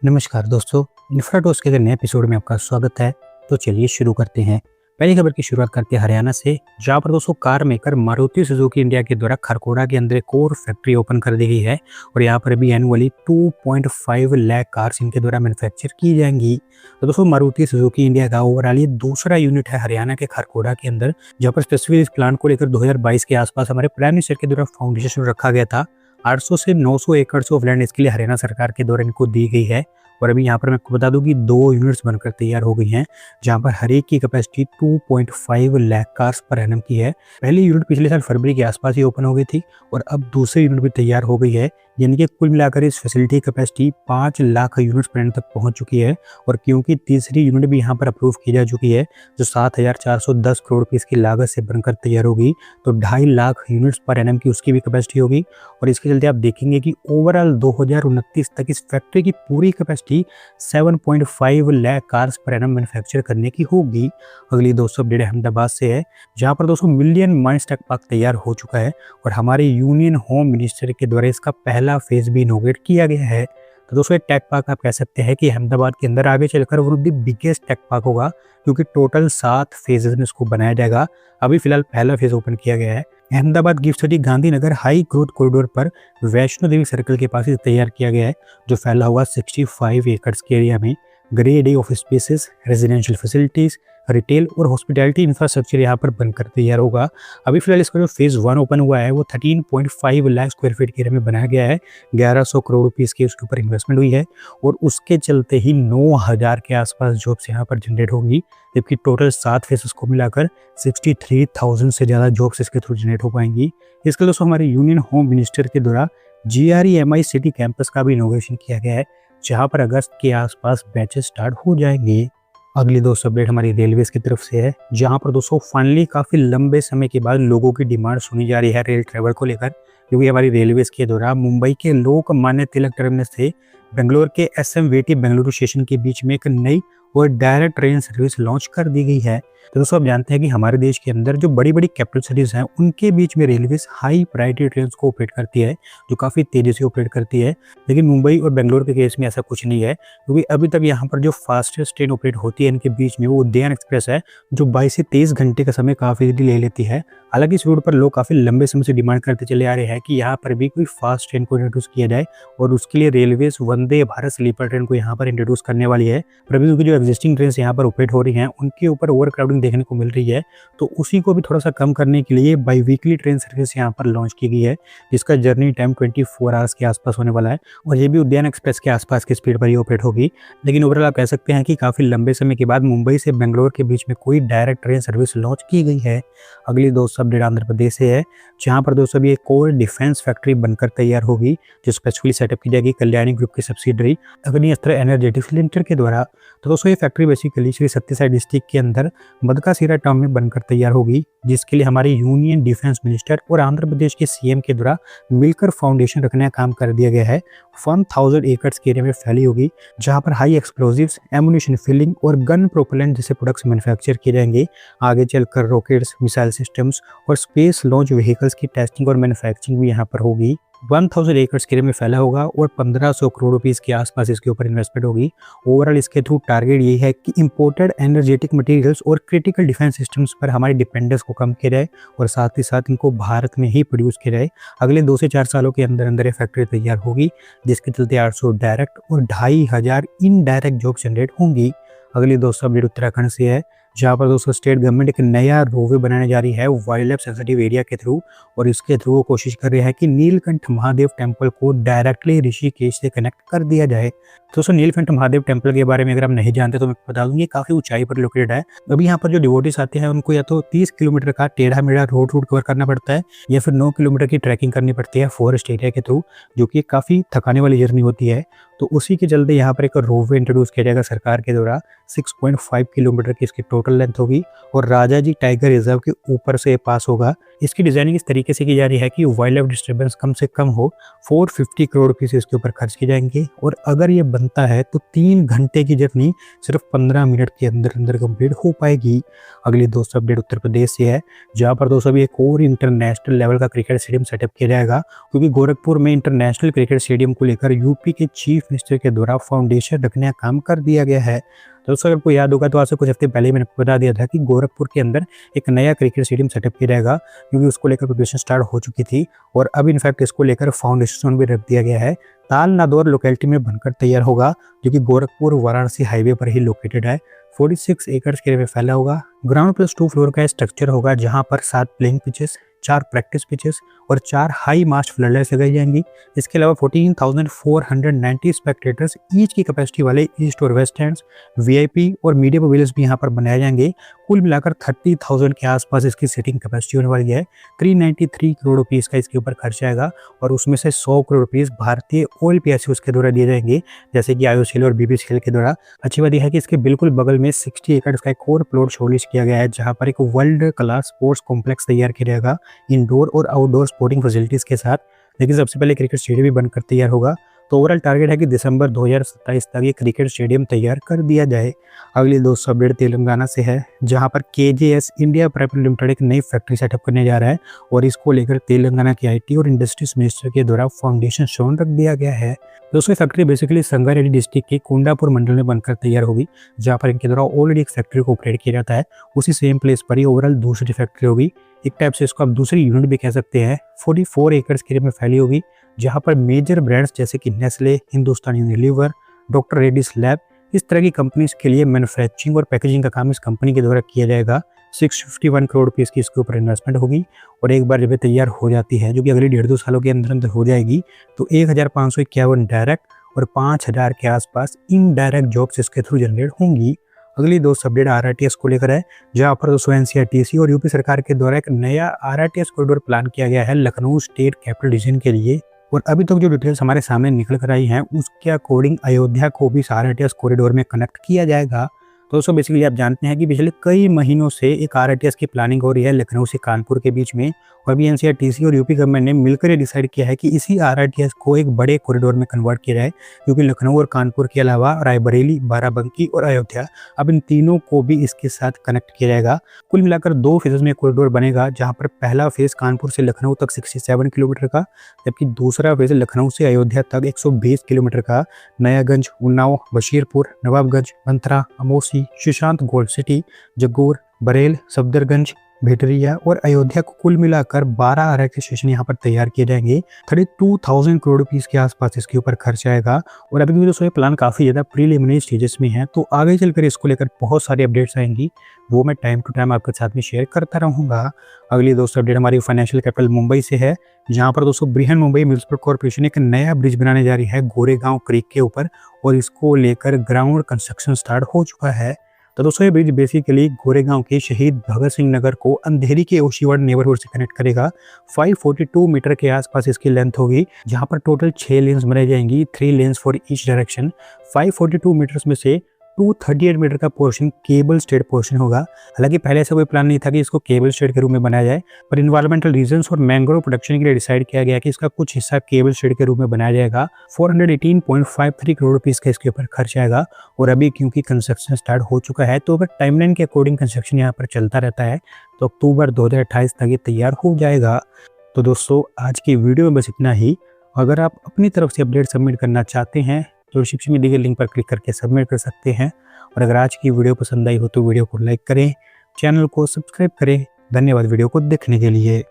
नमस्कार दोस्तों, इन्फ्राटॉस के नए एपिसोड में आपका स्वागत है। तो चलिए शुरू करते हैं। पहली खबर की शुरुआत करते हैं हरियाणा से, जहां पर दोस्तों car maker Maruti Suzuki India के द्वारा खरकोड़ा के अंदर एक और फैक्ट्री ओपन कर दी गई है और यहाँ पर भी एनुअली 2.5 लाख कार्स इनके द्वारा मैन्युफैक्चर की जाएंगी। तो दोस्तों मारुति सुजुकी इंडिया का ओवरऑल ये दूसरा यूनिट है हरियाणा के खरकोड़ा के अंदर, जहाँ पर स्पेसिफिक इस प्लांट को लेकर 2022 के आसपास हमारे प्राइम मिनिस्टर के द्वारा फाउंडेशन रखा गया था। 800 से 900 एकड़ ऑफ लैंड इसके लिए हरियाणा सरकार के द्वारा इनको दी गई है। और अभी यहाँ पर मैं आपको बता दूं कि 2 यूनिट्स बनकर तैयार हो गई हैं, जहाँ पर हर एक की capacity 2.5 lakh cars per annum की है। पहली यूनिट पिछले साल फरवरी के आसपास ही ओपन हो गई थी और अब दूसरी यूनिट भी तैयार हो गई है, यानी कि कुल मिलाकर इस facility capacity 5 lakh units per annum तक पहुंच चुकी है। और क्योंकि तीसरी यूनिट भी यहाँ पर अप्रूव की जा चुकी है, जो 7,410 करोड़ रुपये की लागत से बनकर तैयार होगी, तो 2.5 लाख यूनिट्स पर एनम की उसकी भी कैपेसिटी होगी। और इसके चलते आप देखेंगे कि ओवरऑल 2029 तक इस फैक्ट्री की पूरी capacity 7.5 lakh cars per annum manufacture करने की होगी। अगली दोस्तों अपडेट अहमदाबाद से है, जहां पर 200 मिलियन माइंस टेक पार्क तैयार हो चुका है और हमारे यूनियन होम मिनिस्टर के द्वारा इसका पहला फेज भी इनॉग्रेट किया गया है। तो दोस्तों एक टेक पार्क आप कह सकते हैं कि अहमदाबाद के अंदर आगे चलकर one of the biggest tech park होगा, क्योंकि टोटल 7 फेजेस में इसको बनाया जाएगा। अभी फिलहाल पहला फेज ओपन किया गया है। Ahmedabad gift city Gandhinagar high growth corridor पर वैष्णो देवी सर्कल के पास तैयार किया गया है, जो फैला हुआ 65 एकड़ के एरिया में grade A office spaces, residential facilities, retail और हॉस्पिटैलिटी इंफ्रास्ट्रक्चर यहाँ पर बनकर तैयार होगा। अभी फिलहाल इसका जो फेज 1 ओपन हुआ है वो 13.5 लाख स्क्वायर फीट के एरिया में बनाया गया है। 1100 करोड़ रुपीस की उसके ऊपर इन्वेस्टमेंट हुई है और उसके चलते ही 9,000 के आसपास जॉब्स यहाँ पर जनरेट होंगी, जबकि टोटल 7 फेजेस को मिलाकर 63,000 से ज़्यादा जॉब्स इसके थ्रू जनरेट हो पाएंगी। इसके दोस्तों हमारे यूनियन होम मिनिस्टर के द्वारा GREMI सिटी कैंपस का भी इनॉग्रेशन किया गया है, जहाँ पर अगस्त के आसपास बैचेस स्टार्ट हो जाएंगे। अगली दोस्तों अपडेट हमारी रेलवेज की तरफ से है, जहां पर दोस्तों फाइनली काफ़ी लंबे समय के बाद लोगों की डिमांड सुनी जा रही है रेल ट्रैवल को लेकर, क्योंकि हमारी रेलवेज के द्वारा मुंबई के लोकमान्य तिलक टर्मिनस से बेंगलोर के SMVT बेंगलुरु स्टेशन के बीच में एक नई और डायरेक्ट ट्रेन सर्विस लॉन्च कर दी गई है। तो दोस्तों आप जानते हैं कि हमारे देश के अंदर जो बड़ी बड़ी कैपिटल सिटीज हैं उनके बीच में रेलवेज हाई प्रायोरिटी ट्रेन को ऑपरेट करती है, जो काफ़ी तेज़ी से ऑपरेट करती है। लेकिन मुंबई और बेंगलोर के केस में ऐसा कुछ नहीं है, क्योंकि अभी तक यहाँ पर जो फास्टेस्ट ट्रेन ऑपरेट होती है इनके बीच में वो उद्यान एक्सप्रेस है, जो 22 से 23 घंटे का समय काफ़ी ले लेती है। हालांकि इस रूट पर लोग काफ़ी लंबे समय से डिमांड करते चले आ रहे हैं कि यहाँ पर भी कोई फास्ट ट्रेन को इंट्रोड्यूस किया जाए, और उसके लिए railways Vande Bharat sleeper train को यहाँ पर इंट्रोड्यूस करने वाली है। पर अभी क्योंकि जो एग्जिस्टिंग ट्रेन यहाँ पर ऑपरेट हो रही हैं उनके ऊपर ओवर क्राउडिंग देखने को मिल रही है, तो उसी को भी थोड़ा सा कम करने के लिए बाई वीकली ट्रेन सर्विस यहाँ पर लॉन्च की गई है, जिसका जर्नी टाइम 24 आवर्स के आसपास होने वाला है और ये भी उद्यान एक्सप्रेस के आसपास की स्पीड पर ही ऑपरेट होगी। लेकिन ओवरऑल आप कह सकते हैं कि काफ़ी लंबे समय के बाद मुंबई से बेंगलोर के बीच में कोई डायरेक्ट ट्रेन सर्विस लॉन्च की गई है। अगली दोस्तों अपडेट आंध्र प्रदेश से है, जहाँ पर दोस्तों अभी एक और डिफेंस फैक्ट्री बनकर तैयार होगी, जो स्पेसिफिकली सेटअप की जाएगी कल्याणी ग्रुप की सब्सिडरी अग्नि अस्त्र एनर्जेटिक्स लिमिटेड के द्वारा। तो दोस्तों ये factory basically Shri Sathya Sai district के अंदर मदकासीरा टाउन में बनकर तैयार होगी, जिसके लिए हमारे यूनियन डिफेंस मिनिस्टर और आंध्र प्रदेश के CM के द्वारा मिलकर फाउंडेशन रखने का काम कर दिया गया है। 1000 एकड़ के एरिया में फैली होगी, जहां पर हाई एक्सप्लोजिव्स, एमुनिशन फिलिंग और गन प्रोपेलेंट जैसे प्रोडक्ट्स मैन्युफैक्चर किए जाएंगे। आगे चलकर रॉकेट्स, मिसाइल सिस्टम्स और स्पेस लॉन्च व्हीकल्स की टेस्टिंग और मैन्युफैक्चरिंग भी यहाँ पर होगी। 1000 एकड़ के एरिया में फैला होगा और 1500 करोड़ रुपीस के आसपास इसके ऊपर इन्वेस्टमेंट होगी। ओवरऑल इसके थ्रू टारगेट ये है कि इंपोर्टेड एनर्जेटिक मटेरियल्स और क्रिटिकल डिफेंस सिस्टम्स पर हमारी डिपेंडेंस को कम किया जाए और साथ ही साथ इनको भारत में ही प्रोड्यूस किया जाए। अगले 2 से 4 सालों के अंदर अंदर ये फैक्ट्री तैयार होगी, जिसके चलते 800 डायरेक्ट और 2500 इनडायरेक्ट जॉब जनरेट होंगी। अगली दोस्तों अपडेट उत्तराखंड से है, जहाँ पर दोस्तों स्टेट गवर्नमेंट एक नया रोवे बनाने जा रही है वाइल्ड लाइफ सेंसिटिव एरिया के थ्रू, और इसके थ्रू वो कोशिश कर रहे हैं कि नीलकंठ महादेव टेम्पल को डायरेक्टली ऋषिकेश से कनेक्ट कर दिया जाए। दोस्तों नीलकंठ महादेव टेम्पल के बारे में अगर आप नहीं जानते तो मैं बता दूंगी, काफ़ी ऊंचाई पर लोकेटेड है। अभी यहाँ पर जो डिवोटीज आते हैं उनको या तो 30 किलोमीटर का टेढ़ा मेढ़ा रोड रूट कवर करना पड़ता है, या फिर 9 किलोमीटर की ट्रैकिंग करनी पड़ती है फॉरेस्ट एरिया के थ्रू, जो कि काफ़ी थकाने वाली जर्नी होती है। तो उसी के चलते यहाँ पर एक रोपवे इंट्रोड्यूस किया जाएगा सरकार के द्वारा। 6.5 किलोमीटर की इसकी टोटल टोटल लेंथ होगी और राजा जी टाइगर रिजर्व के ऊपर से पास होगा। इसकी डिजाइनिंग इस तरीके से की जा रही है कि वाइल्ड लाइफ डिस्टर्बेंस कम से कम हो। 450 करोड़ रुपीस इसके ऊपर खर्च किए जाएंगे और अगर ये बनता है तो 3 घंटे की जर्नी सिर्फ 15 मिनट के अंदर अंदर कंप्लीट हो पाएगी। अगली दोस्तों अपडेट उत्तर प्रदेश से है, जहाँ पर दोस्तों अभी एक और इंटरनेशनल लेवल का क्रिकेट स्टेडियम सेटअप किया जाएगा, क्योंकि गोरखपुर में इंटरनेशनल क्रिकेट स्टेडियम को लेकर यूपी के चीफ मिनिस्टर के द्वारा फाउंडेशन रखने का काम कर दिया गया है। दोस्तों अगर आपको याद होगा तो आज से कुछ हफ्ते पहले मैंने बता दिया था कि गोरखपुर के अंदर एक नया क्रिकेट स्टेडियम सेटअप किया जाएगा, क्योंकि उसको लेकर प्रिपरेशन स्टार्ट हो चुकी थी और अब इनफैक्ट इसको लेकर फाउंडेशन भी रख दिया गया है। ताल नादौर लोकेलिटी में बनकर तैयार होगा, जो कि गोरखपुर वाराणसी हाईवे पर ही लोकेटेड है। 46 एकड़ के में फैला होगा। ग्राउंड प्लस 2 फ्लोर का स्ट्रक्चर होगा, जहां पर 7 प्लेइंग पिचेस, 4 प्रैक्टिस पिचेस और 4 हाई मास्ट फ्लडलाइट्स लगाई जाएंगी। इसके अलावा 14,490 स्पेक्टेटर्स ईच की कैपेसिटी वाले ईस्ट और वेस्ट एंड्स, वीआईपी और मीडिया पवेलियंस भी यहाँ पर बनाए जाएंगे। कुल मिलाकर 30,000 के आसपास इसकी सीटिंग कैपेसिटी होने वाली है। 393 करोड़ रुपीस का इसके ऊपर खर्च आएगा और उसमें से 100 करोड़ रुपीस भारतीय ऑयल पीएसयूज के द्वारा दिए जाएंगे, जैसे कि आईओसीएल और बीपीसीएल के द्वारा। अच्छी बात यह है कि इसके बिल्कुल बगल में 60 एकड़ का एक और प्लॉट शॉर्टलिस्ट किया गया है, जहाँ पर एक वर्ल्ड क्लास स्पोर्ट्स कॉम्प्लेक्स तैयार किया जाएगा इंडोर और आउटडोर स्पोर्टिंग फैसिलिटीज के साथ। लेकिन सबसे पहले क्रिकेट स्टेडियम भी बनकर तैयार होगा। तो ओवरऑल टारगेट है कि दिसंबर 2027 तक ये क्रिकेट स्टेडियम तैयार कर दिया जाए। अगली दोस्तों अपडेट तेलंगाना से है, जहां पर केजेएस इंडिया प्राइवेट लिमिटेड एक नई फैक्ट्री सेटअप करने जा रहा है और इसको लेकर तेलंगाना के आईटी और इंडस्ट्रीज मिनिस्टर के द्वारा फाउंडेशन स्टोन रख दिया गया है। दोस्तों फैक्ट्री बेसिकली संगारेड्डी डिस्ट्रिक्ट के कुंडापुर मंडल में बनकर तैयार होगी, जहाँ पर इनके द्वारा ऑलरेडी एक फैक्ट्री को ऑपरेट किया जाता है। उसी सेम प्लेस पर ही ओवरऑल दूसरी फैक्ट्री होगी। एक टाइप से इसको आप दूसरी यूनिट भी कह सकते हैं। 44 एकड़ के में फैली होगी, जहां पर मेजर ब्रांड्स जैसे कि Nestle, Hindustan Unilever, doctor Reddy's lab, इस तरह की कंपनीज के लिए मैन्युफैक्चरिंग और पैकेजिंग का काम इस कंपनी के द्वारा किया जाएगा। 651 करोड़ रुपीस की इसके ऊपर इन्वेस्टमेंट होगी और एक बार जब ये तैयार हो जाती है, जो कि अगले 1.5-2 सालों के अंदर अंदर हो जाएगी, तो 1551 डायरेक्ट और 5000 के आसपास इनडायरेक्ट जॉब्स इसके थ्रू जनरेट होंगी। अगली दोस्त अपडेट आरआरटीएस को लेकर है, जहां पर दोस्तों एनसीआरटीसी और यूपी सरकार के द्वारा एक नया आरआरटीएस कॉरिडोर प्लान किया गया है लखनऊ स्टेट कैपिटल रीजन के लिए। और अभी तक जो डिटेल्स हमारे सामने निकल कर आई हैं, उसके अकॉर्डिंग अयोध्या को भी आरआरटीएस कॉरिडोर में कनेक्ट किया जाएगा। तो दोस्तों बेसिकली आप जानते हैं कि पिछले कई महीनों से एक आरआरटीएस की प्लानिंग हो रही है लखनऊ से कानपुर के बीच में, और अभी एनसीआरटीसी और यूपी गवर्नमेंट ने मिलकर ये डिसाइड किया है कि इसी आरआरटीएस को एक बड़े कॉरिडोर में कन्वर्ट किया जाए, क्योंकि लखनऊ और कानपुर के अलावा रायबरेली, बाराबंकी और अयोध्या, अब इन तीनों को भी इसके साथ कनेक्ट किया जाएगा। कुल मिलाकर 2 फेजेस में कॉरिडोर बनेगा, जहाँ पर पहला फेज कानपुर से लखनऊ तक 67 किलोमीटर का, जबकि दूसरा फेज लखनऊ से अयोध्या तक 120 किलोमीटर का। नयागंज, उन्नाव, बशीरपुर, नवाबगंज, मंथरा, अमोसी, सुशांत, गोल्ड सिटी, जगूर, बरेल, सफदरगंज, भेटरिया और अयोध्या को कुल मिलाकर 12 आरआरटी स्टेशन यहाँ पर तैयार किए जाएंगे। 32,000 करोड़ रुपीस के आसपास इसके ऊपर खर्च आएगा। और अभी भी दोस्तों ये प्लान काफी ज्यादा प्रीलिमिनरी स्टेजेस में है, तो आगे चलकर इसको लेकर बहुत सारी अपडेट्स आएंगी, वो मैं टाइम टू टाइम आपके साथ में शेयर करता रहूंगा। अगली दोस्तों अपडेट हमारी फाइनेंशियल कैपिटल मुंबई से है, जहाँ पर दोस्तों बृहन मुंबई म्युनिसिपल कॉर्पोरेशन एक नया ब्रिज बनाने जा रही है गोरेगांव क्रीक के ऊपर, और इसको लेकर ग्राउंड कंस्ट्रक्शन स्टार्ट हो चुका है। तो दोस्तों ये ब्रिज बेसिकली गोरेगांव के शहीद भगत सिंह नगर को अंधेरी के ओशीवाड़ नेबरहुड से कनेक्ट करेगा। 542 मीटर के आसपास इसकी लेंथ होगी, जहां पर टोटल 6 लेन्स बनाई जाएंगी, 3 lanes for each direction. 542 metres में से 238 मीटर का पोर्शन केबल स्टेड पोर्शन होगा। हालांकि पहले ऐसा कोई प्लान नहीं था कि इसको केबल स्टेड के रूप में बनाया जाए, पर इन्वायरमेंटल रीजंस और मैंग्रोव प्रोटेक्शन के लिए डिसाइड किया गया कि इसका कुछ हिस्सा केबल स्टेड के रूप में बनाया जाएगा। 418.53 करोड़ रुपीस का इसके ऊपर खर्च आएगा। और अभी क्योंकि कंस्ट्रक्शन स्टार्ट हो चुका है, तो अगर टाइमलाइन के अकॉर्डिंग कंस्ट्रक्शन यहाँ पर चलता रहता है, तो अक्टूबर 2028 तक ये तैयार हो जाएगा। तो दोस्तों आज की वीडियो में बस इतना ही। अगर आप अपनी तरफ से अपडेट सबमिट करना चाहते हैं तो डिस्क्रिप्शन में दी गई लिंक पर क्लिक करके सबमिट कर सकते हैं। और अगर आज की वीडियो पसंद आई हो तो वीडियो को लाइक करें, चैनल को सब्सक्राइब करें। धन्यवाद वीडियो को देखने के लिए।